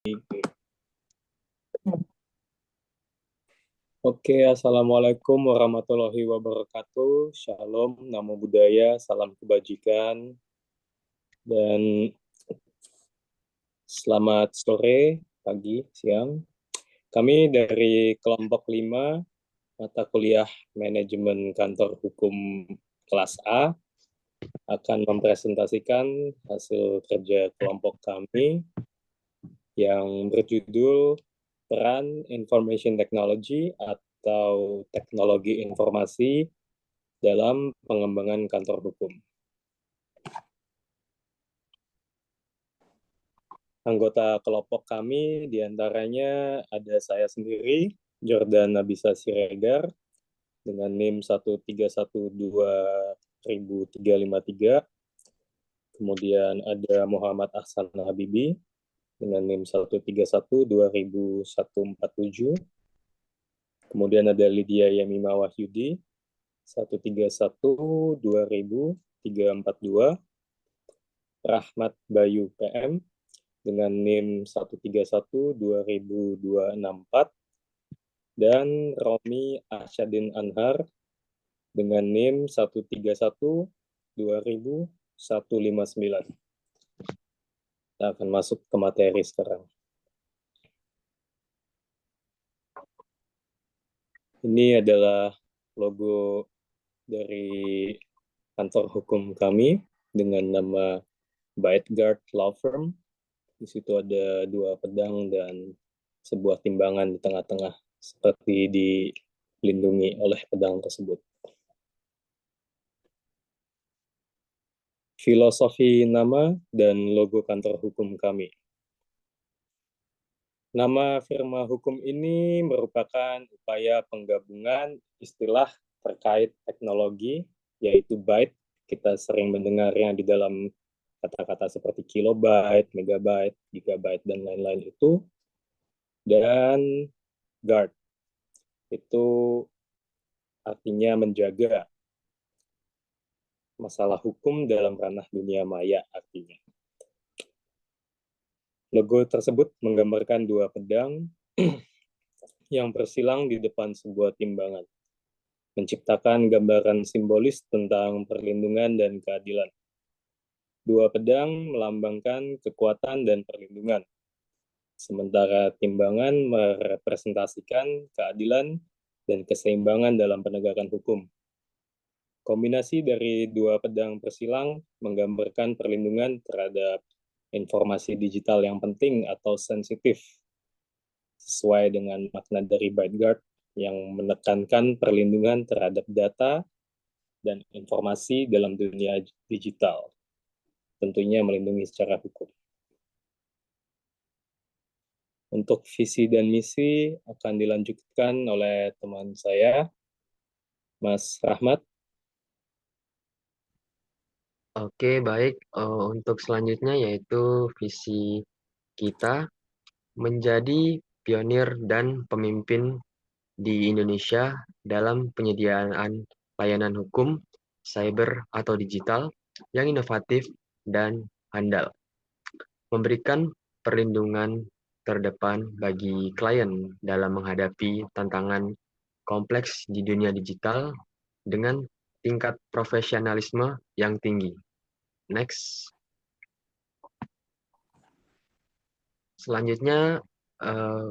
Oke, Assalamualaikum warahmatullahi wabarakatuh. Shalom, namo buddhaya, salam kebajikan, dan selamat sore, pagi, siang. Kami dari kelompok 5, mata kuliah manajemen kantor hukum kelas A, akan mempresentasikan hasil kerja kelompok kami yang berjudul Peran Information Technology atau Teknologi Informasi dalam pengembangan kantor hukum. Anggota kelompok kami diantaranya ada saya sendiri, Jordan Nabisa Siregar, dengan NIM 1312353. Kemudian ada Muhammad Ahsan Habibi dengan NIM 1312147. Kemudian ada Lydia Yamima Wahyudi 1312342. Rahmat Bayu PM dengan NIM 1312264, dan Romi Asyadin Anhar dengan NIM 1312159. Kita akan masuk ke materi sekarang. Ini adalah logo dari kantor hukum kami dengan nama ByteGuard Law Firm. Di situ ada 2 pedang dan sebuah timbangan di tengah-tengah, seperti dilindungi oleh pedang tersebut. Filosofi nama dan logo kantor hukum kami. Nama firma hukum ini merupakan upaya penggabungan istilah terkait teknologi, yaitu byte. Kita sering mendengarnya di dalam kata-kata seperti kilobyte, megabyte, gigabyte, dan lain-lain itu. Dan guard, itu artinya menjaga. Masalah hukum dalam ranah dunia maya artinya. Logo tersebut menggambarkan 2 pedang yang bersilang di depan sebuah timbangan, menciptakan gambaran simbolis tentang perlindungan dan keadilan. 2 pedang melambangkan kekuatan dan perlindungan, sementara timbangan merepresentasikan keadilan dan keseimbangan dalam penegakan hukum. Kombinasi dari 2 pedang bersilang menggambarkan perlindungan terhadap informasi digital yang penting atau sensitif, sesuai dengan makna dari ByteGuard yang menekankan perlindungan terhadap data dan informasi dalam dunia digital, tentunya melindungi secara hukum. Untuk visi dan misi akan dilanjutkan oleh teman saya, Mas Rahmat. Oke, baik. Untuk selanjutnya yaitu visi kita menjadi pionir dan pemimpin di Indonesia dalam penyediaan layanan hukum, cyber atau digital yang inovatif dan handal. Memberikan perlindungan terdepan bagi klien dalam menghadapi tantangan kompleks di dunia digital dengan tingkat profesionalisme yang tinggi. Next. Selanjutnya,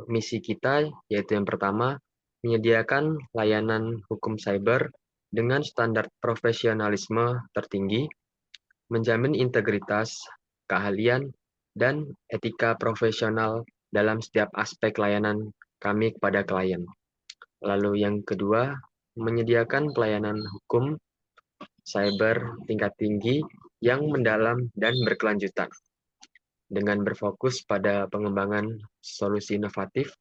misi kita yaitu yang pertama, menyediakan layanan hukum cyber dengan standar profesionalisme tertinggi, menjamin integritas, keahlian, dan etika profesional dalam setiap aspek layanan kami kepada klien. Lalu yang kedua, menyediakan pelayanan hukum cyber tingkat tinggi yang mendalam dan berkelanjutan, dengan berfokus pada pengembangan solusi inovatif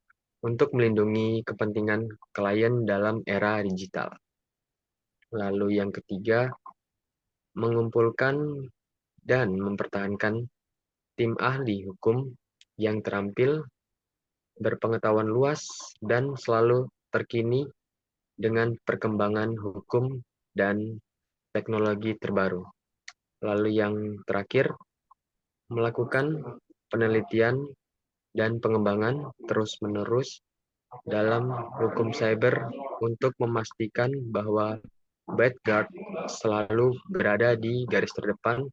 untuk melindungi kepentingan klien dalam era digital. Lalu yang ketiga, mengumpulkan dan mempertahankan tim ahli hukum yang terampil, berpengetahuan luas, dan selalu terkini dengan perkembangan hukum dan teknologi terbaru. Lalu yang terakhir, melakukan penelitian dan pengembangan terus-menerus dalam hukum cyber untuk memastikan bahwa bad guard selalu berada di garis terdepan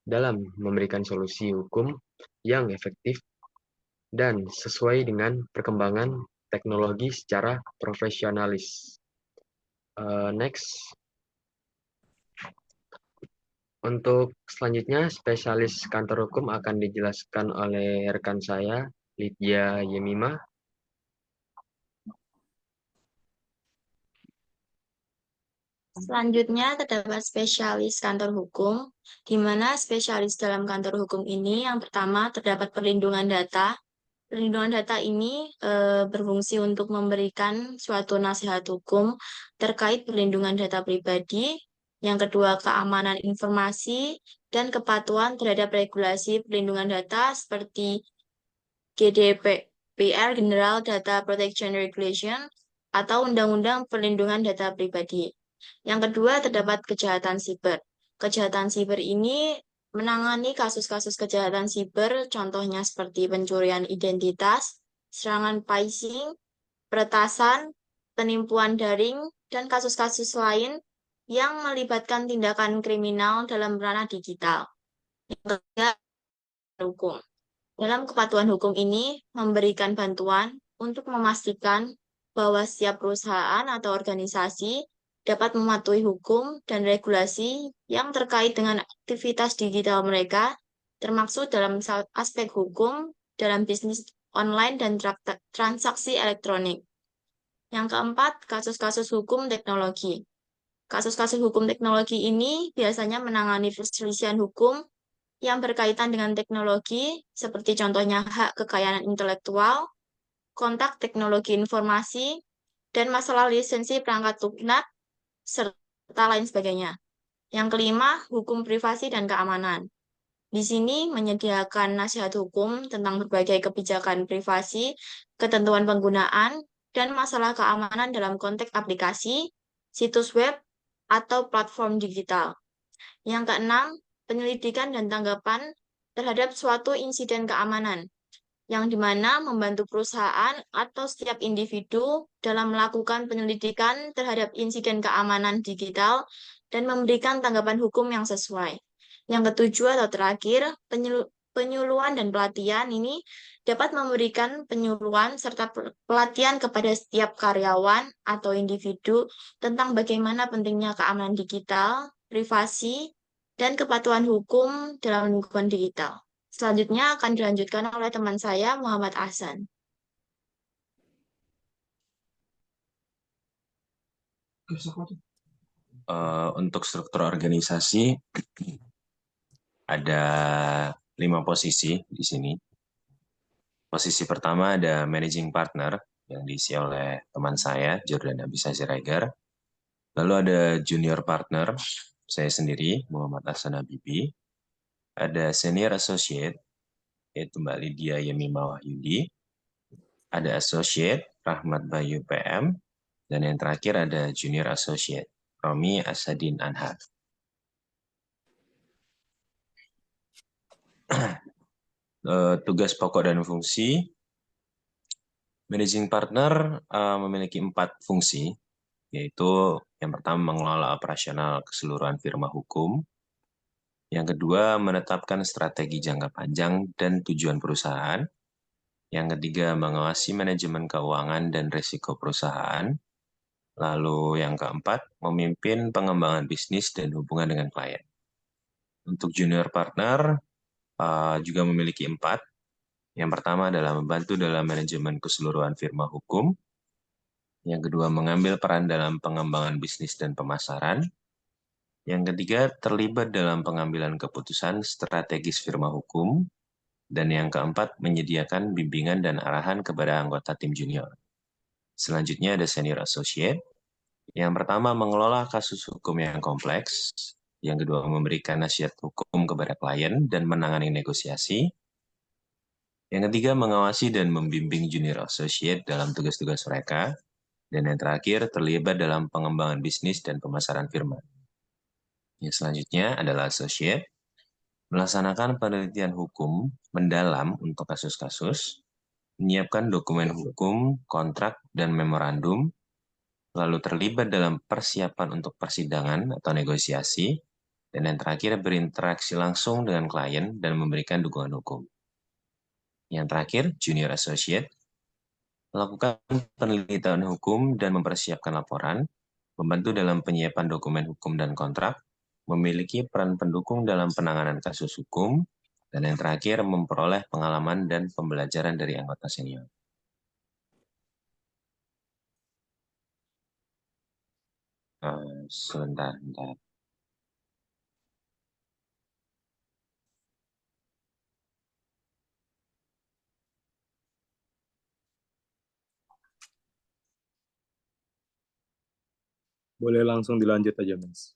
dalam memberikan solusi hukum yang efektif dan sesuai dengan perkembangan teknologi secara profesionalis. Next. Untuk selanjutnya, spesialis kantor hukum akan dijelaskan oleh rekan saya, Lydia Yemima. Selanjutnya terdapat spesialis kantor hukum, di mana spesialis dalam kantor hukum ini yang pertama terdapat perlindungan data. Perlindungan data ini berfungsi untuk memberikan suatu nasihat hukum terkait perlindungan data pribadi. Yang kedua, keamanan informasi dan kepatuhan terhadap regulasi perlindungan data seperti GDPR, General Data Protection Regulation, atau Undang-Undang Perlindungan Data Pribadi. Yang kedua, terdapat kejahatan siber. Kejahatan siber ini menangani kasus-kasus kejahatan siber, contohnya seperti pencurian identitas, serangan phishing, peretasan, penipuan daring, dan kasus-kasus lain yang melibatkan tindakan kriminal dalam ranah digital. Yang ketiga, hukum. Dalam kepatuhan hukum ini memberikan bantuan untuk memastikan bahwa setiap perusahaan atau organisasi dapat mematuhi hukum dan regulasi yang terkait dengan aktivitas digital mereka, termasuk dalam aspek hukum dalam bisnis online dan transaksi elektronik. Yang keempat, kasus-kasus hukum teknologi. Kasus-kasus hukum teknologi ini biasanya menangani perselisihan hukum yang berkaitan dengan teknologi, seperti contohnya hak kekayaan intelektual, kontak teknologi informasi, dan masalah lisensi perangkat lunak, serta lain sebagainya. Yang kelima, hukum privasi dan keamanan. Di sini menyediakan nasihat hukum tentang berbagai kebijakan privasi, ketentuan penggunaan, dan masalah keamanan dalam konteks aplikasi, situs web, atau platform digital. Yang keenam, penyelidikan dan tanggapan terhadap suatu insiden keamanan, yang dimana membantu perusahaan atau setiap individu dalam melakukan penyelidikan terhadap insiden keamanan digital dan memberikan tanggapan hukum yang sesuai. Yang ketujuh atau terakhir, penyuluhan dan pelatihan ini dapat memberikan penyuluhan serta pelatihan kepada setiap karyawan atau individu tentang bagaimana pentingnya keamanan digital, privasi, dan kepatuhan hukum dalam lingkungan digital. Selanjutnya akan dilanjutkan oleh teman saya, Muhammad Ahsan. Untuk struktur organisasi, ada 5 posisi di sini. Posisi pertama ada managing partner yang diisi oleh teman saya, Jordan Abisa Siregar. Lalu ada junior partner, saya sendiri, Muhammad Ahsan Habibi. Ada senior associate, yaitu Mbak Lydia Yemima Wahyudi. Ada associate, Rahmat Bayu PM. Dan yang terakhir ada junior associate, Romi Asadin Anhar. Tugas pokok dan fungsi. Managing partner memiliki 4 fungsi, yaitu yang pertama mengelola operasional keseluruhan firma hukum, yang kedua menetapkan strategi jangka panjang dan tujuan perusahaan, yang ketiga mengawasi manajemen keuangan dan risiko perusahaan, lalu yang keempat memimpin pengembangan bisnis dan hubungan dengan klien. Untuk junior partner juga memiliki 4. Yang pertama adalah membantu dalam manajemen keseluruhan firma hukum. Yang kedua, mengambil peran dalam pengembangan bisnis dan pemasaran. Yang ketiga, terlibat dalam pengambilan keputusan strategis firma hukum. Dan yang keempat, menyediakan bimbingan dan arahan kepada anggota tim junior. Selanjutnya ada senior associate. Yang pertama, mengelola kasus hukum yang kompleks. Yang kedua, memberikan nasihat hukum kepada klien dan menangani negosiasi. Yang ketiga, mengawasi dan membimbing junior associate dalam tugas-tugas mereka. Dan yang terakhir, terlibat dalam pengembangan bisnis dan pemasaran firma. Yang selanjutnya adalah associate, melaksanakan penelitian hukum mendalam untuk kasus-kasus, menyiapkan dokumen hukum, kontrak, dan memorandum, lalu terlibat dalam persiapan untuk persidangan atau negosiasi, dan yang terakhir berinteraksi langsung dengan klien dan memberikan dukungan hukum. Yang terakhir, junior associate, melakukan penelitian hukum dan mempersiapkan laporan, membantu dalam penyiapan dokumen hukum dan kontrak, memiliki peran pendukung dalam penanganan kasus hukum, dan yang terakhir memperoleh pengalaman dan pembelajaran dari anggota senior. Sebentar. Boleh langsung dilanjut aja, Mas.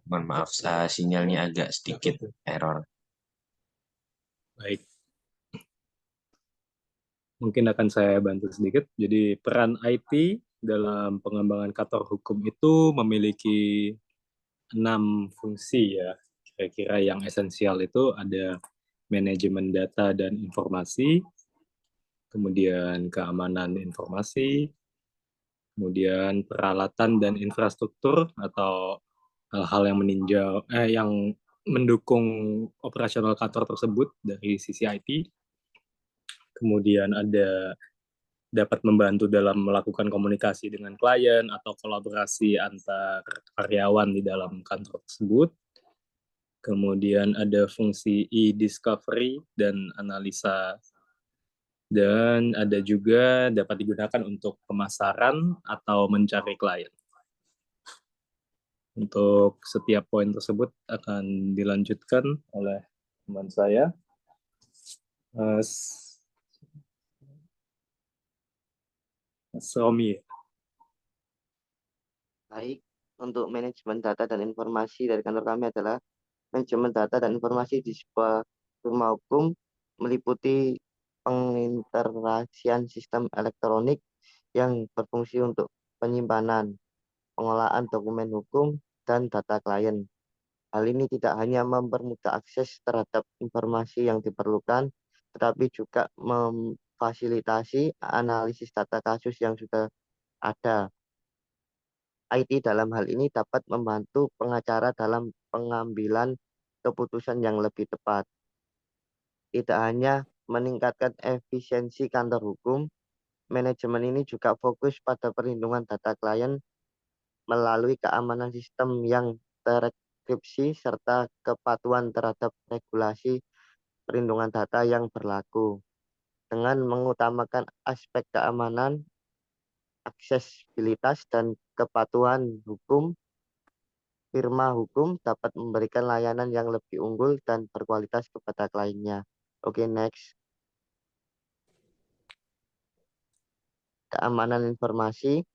Mohon maaf, sinyalnya agak sedikit error. Baik. Mungkin akan saya bantu sedikit. Jadi peran IT dalam pengembangan kantor hukum itu memiliki 6 fungsi ya. Kira-kira yang esensial itu ada manajemen data dan informasi, kemudian keamanan informasi, kemudian peralatan dan infrastruktur atau hal-hal yang yang mendukung operasional kantor tersebut dari sisi IT. Kemudian ada dapat membantu dalam melakukan komunikasi dengan klien atau kolaborasi antar karyawan di dalam kantor tersebut. Kemudian ada fungsi e-discovery dan analisa, dan ada juga dapat digunakan untuk pemasaran atau mencari klien. Untuk setiap poin tersebut akan dilanjutkan oleh teman saya, Mas Romi. Baik, untuk manajemen data dan informasi dari kantor kami adalah manajemen data dan informasi di sebuah firma hukum meliputi penginteraksian sistem elektronik yang berfungsi untuk penyimpanan, pengolahan dokumen hukum, dan data klien. Hal ini tidak hanya mempermudah akses terhadap informasi yang diperlukan, tetapi juga memfasilitasi analisis data kasus yang sudah ada. IT dalam hal ini dapat membantu pengacara dalam pengambilan keputusan yang lebih tepat. Tidak hanya meningkatkan efisiensi kantor hukum, manajemen ini juga fokus pada perlindungan data klien melalui keamanan sistem yang terenkripsi serta kepatuhan terhadap regulasi perlindungan data yang berlaku. Dengan mengutamakan aspek keamanan, aksesibilitas, dan kepatuhan hukum, firma hukum dapat memberikan layanan yang lebih unggul dan berkualitas kepada kliennya. Oke, next. Keamanan informasi.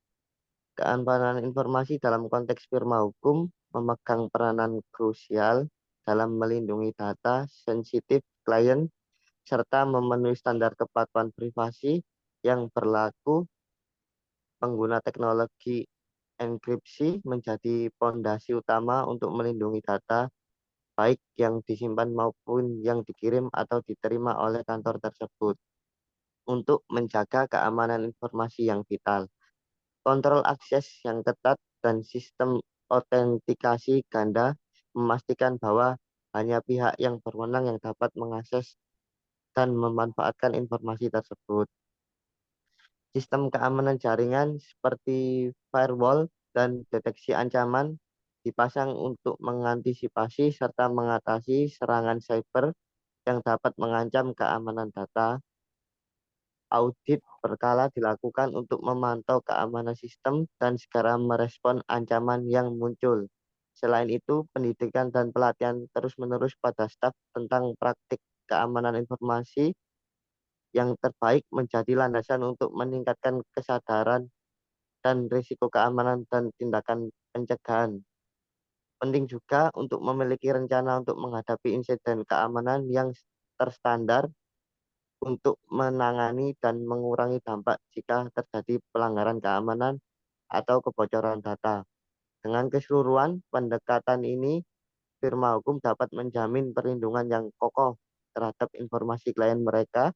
Keamanan informasi dalam konteks firma hukum memegang peranan krusial dalam melindungi data sensitif klien serta memenuhi standar kepatuhan privasi yang berlaku. Pengguna teknologi enkripsi menjadi fondasi utama untuk melindungi data baik yang disimpan maupun yang dikirim atau diterima oleh kantor tersebut untuk menjaga keamanan informasi yang vital. Kontrol akses yang ketat dan sistem autentikasi ganda memastikan bahwa hanya pihak yang berwenang yang dapat mengakses dan memanfaatkan informasi tersebut. Sistem keamanan jaringan seperti firewall dan deteksi ancaman dipasang untuk mengantisipasi serta mengatasi serangan cyber yang dapat mengancam keamanan data. Audit berkala dilakukan untuk memantau keamanan sistem dan segera merespon ancaman yang muncul. Selain itu, pendidikan dan pelatihan terus-menerus pada staf tentang praktik keamanan informasi yang terbaik menjadi landasan untuk meningkatkan kesadaran dan risiko keamanan dan tindakan pencegahan. Penting juga untuk memiliki rencana untuk menghadapi insiden keamanan yang terstandar untuk menangani dan mengurangi dampak jika terjadi pelanggaran keamanan atau kebocoran data. Dengan keseluruhan pendekatan ini, firma hukum dapat menjamin perlindungan yang kokoh terhadap informasi klien mereka,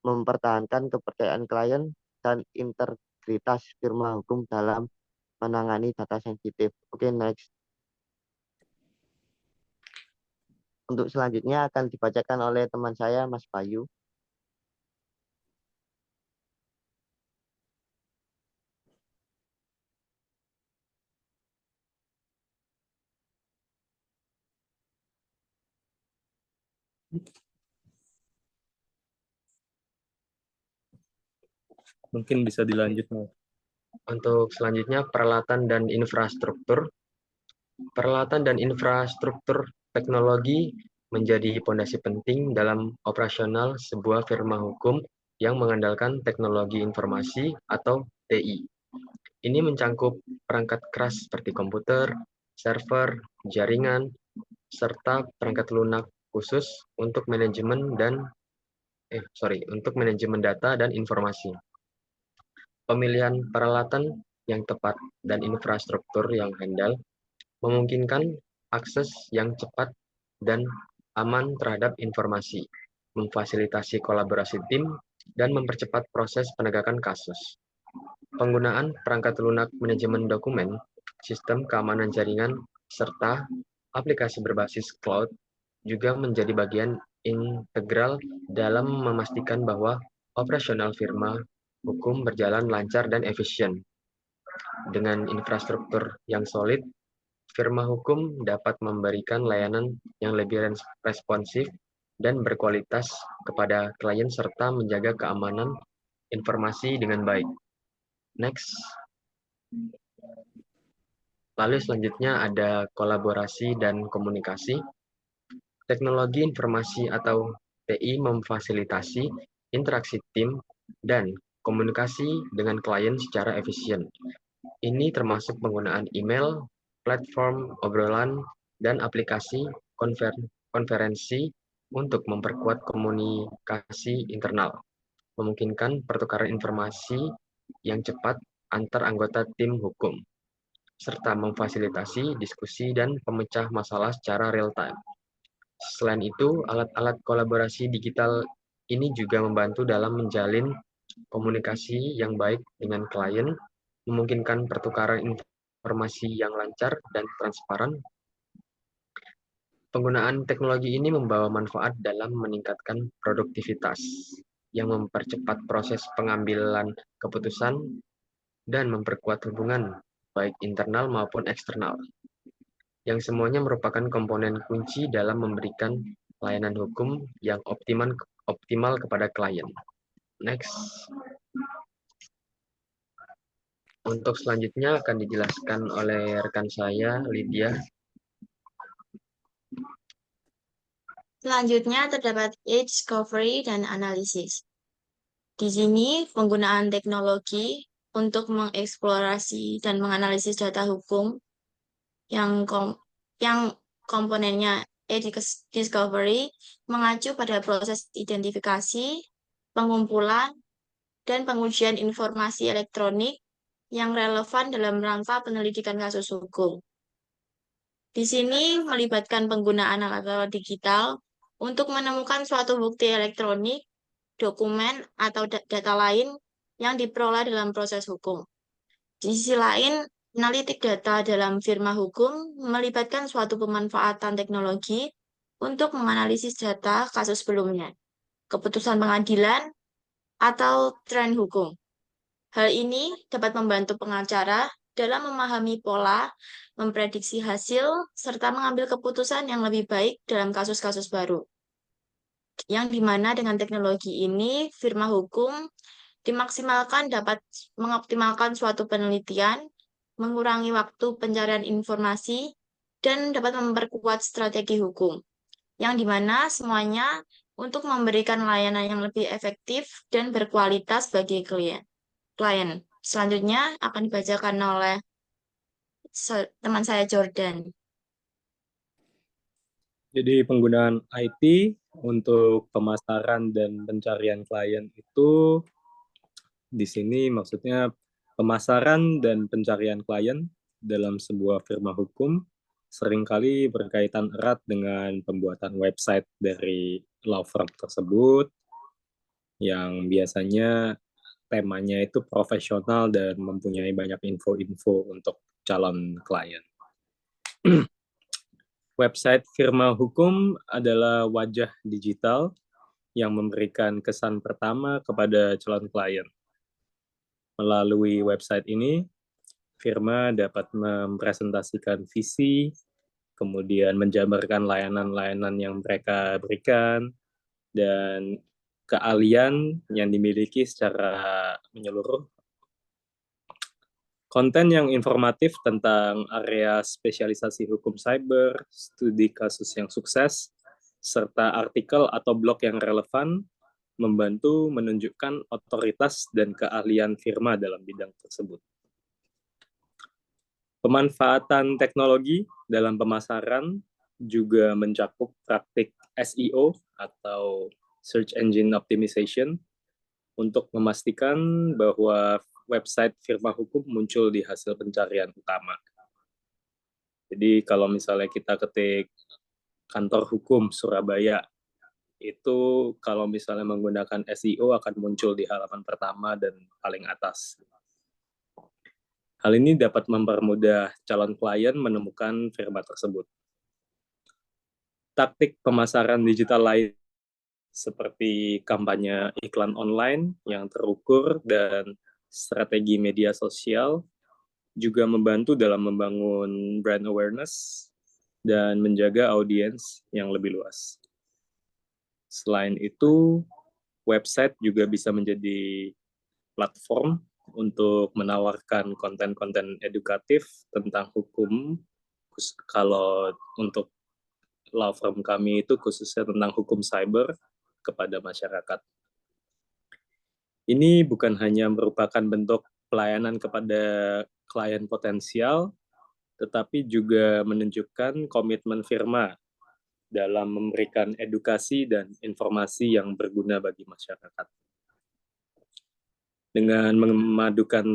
mempertahankan kepercayaan klien, dan integritas firma hukum dalam menangani data sensitif. Oke, next. Untuk selanjutnya akan dibacakan oleh teman saya, Mas Bayu. Mungkin bisa dilanjut, Mas. Untuk selanjutnya, peralatan dan infrastruktur. Peralatan dan infrastruktur teknologi menjadi fondasi penting dalam operasional sebuah firma hukum yang mengandalkan teknologi informasi atau TI. Ini mencangkup perangkat keras seperti komputer, server, jaringan, serta perangkat lunak khusus untuk manajemen data dan informasi. Pemilihan peralatan yang tepat dan infrastruktur yang handal memungkinkan akses yang cepat dan aman terhadap informasi, memfasilitasi kolaborasi tim, dan mempercepat proses penegakan kasus. Penggunaan perangkat lunak manajemen dokumen, sistem keamanan jaringan, serta aplikasi berbasis cloud juga menjadi bagian integral dalam memastikan bahwa operasional firma hukum berjalan lancar dan efisien. Dengan infrastruktur yang solid, firma hukum dapat memberikan layanan yang lebih responsif dan berkualitas kepada klien serta menjaga keamanan informasi dengan baik. Next. Lalu selanjutnya ada kolaborasi dan komunikasi. Teknologi informasi atau TI memfasilitasi interaksi tim dan komunikasi dengan klien secara efisien. Ini termasuk penggunaan email, platform obrolan, dan aplikasi konferensi untuk memperkuat komunikasi internal, memungkinkan pertukaran informasi yang cepat antar anggota tim hukum, serta memfasilitasi diskusi dan pemecah masalah secara real-time. Selain itu, alat-alat kolaborasi digital ini juga membantu dalam menjalin komunikasi yang baik dengan klien, memungkinkan pertukaran informasi yang lancar dan transparan. Penggunaan teknologi ini membawa manfaat dalam meningkatkan produktivitas, yang mempercepat proses pengambilan keputusan dan memperkuat hubungan, baik internal maupun eksternal, yang semuanya merupakan komponen kunci dalam memberikan layanan hukum yang optimal kepada klien. Next. Untuk selanjutnya akan dijelaskan oleh rekan saya, Lydia. Selanjutnya terdapat e-discovery dan analisis. Di sini penggunaan teknologi untuk mengeksplorasi dan menganalisis data hukum yang komponennya e-discovery mengacu pada proses identifikasi, pengumpulan, dan pengujian informasi elektronik yang relevan dalam rangka penyelidikan kasus hukum. Di sini melibatkan penggunaan alat-alat digital untuk menemukan suatu bukti elektronik, dokumen, atau data lain yang diperoleh dalam proses hukum. Di sisi lain, analitik data dalam firma hukum melibatkan suatu pemanfaatan teknologi untuk menganalisis data kasus sebelumnya, keputusan pengadilan, atau tren hukum. Hal ini dapat membantu pengacara dalam memahami pola, memprediksi hasil, serta mengambil keputusan yang lebih baik dalam kasus-kasus baru. Yang dimana dengan teknologi ini, firma hukum dimaksimalkan dapat mengoptimalkan suatu penelitian, mengurangi waktu pencarian informasi, dan dapat memperkuat strategi hukum. Yang dimana semuanya untuk memberikan layanan yang lebih efektif dan berkualitas bagi klien. Selanjutnya akan dibacakan oleh teman saya Jordan. Jadi penggunaan IT untuk pemasaran dan pencarian klien itu di sini maksudnya pemasaran dan pencarian klien dalam sebuah firma hukum seringkali berkaitan erat dengan pembuatan website dari law firm tersebut yang biasanya temanya itu profesional dan mempunyai banyak info-info untuk calon klien. Website firma hukum adalah wajah digital yang memberikan kesan pertama kepada calon klien. Melalui website ini, firma dapat mempresentasikan visi, kemudian menjabarkan layanan-layanan yang mereka berikan, dan keahlian yang dimiliki secara menyeluruh. Konten yang informatif tentang area spesialisasi hukum cyber, studi kasus yang sukses, serta artikel atau blog yang relevan membantu menunjukkan otoritas dan keahlian firma dalam bidang tersebut. Pemanfaatan teknologi dalam pemasaran juga mencakup praktik SEO atau Search Engine Optimization untuk memastikan bahwa website firma hukum muncul di hasil pencarian utama. Jadi kalau misalnya kita ketik kantor hukum Surabaya, itu kalau misalnya menggunakan SEO akan muncul di halaman pertama dan paling atas. Hal ini dapat mempermudah calon klien menemukan firma tersebut. Taktik pemasaran digital lain seperti kampanye iklan online yang terukur dan strategi media sosial juga membantu dalam membangun brand awareness dan menjaga audiens yang lebih luas. Selain itu, website juga bisa menjadi platform untuk menawarkan konten-konten edukatif tentang hukum. Kalau untuk law firm kami itu khususnya tentang hukum cyber kepada masyarakat. Ini bukan hanya merupakan bentuk pelayanan kepada klien potensial, tetapi juga menunjukkan komitmen firma dalam memberikan edukasi dan informasi yang berguna bagi masyarakat. Dengan memadukan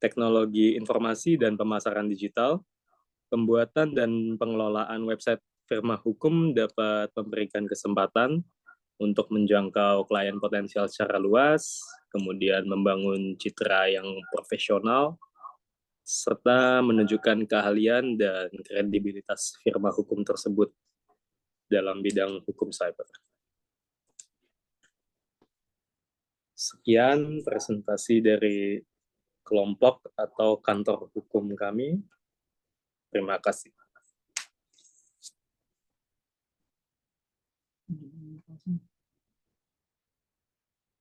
teknologi informasi dan pemasaran digital, pembuatan dan pengelolaan website firma hukum dapat memberikan kesempatan untuk menjangkau klien potensial secara luas, kemudian membangun citra yang profesional, serta menunjukkan keahlian dan kredibilitas firma hukum tersebut dalam bidang hukum cyber. Sekian presentasi dari kelompok atau kantor hukum kami. Terima kasih.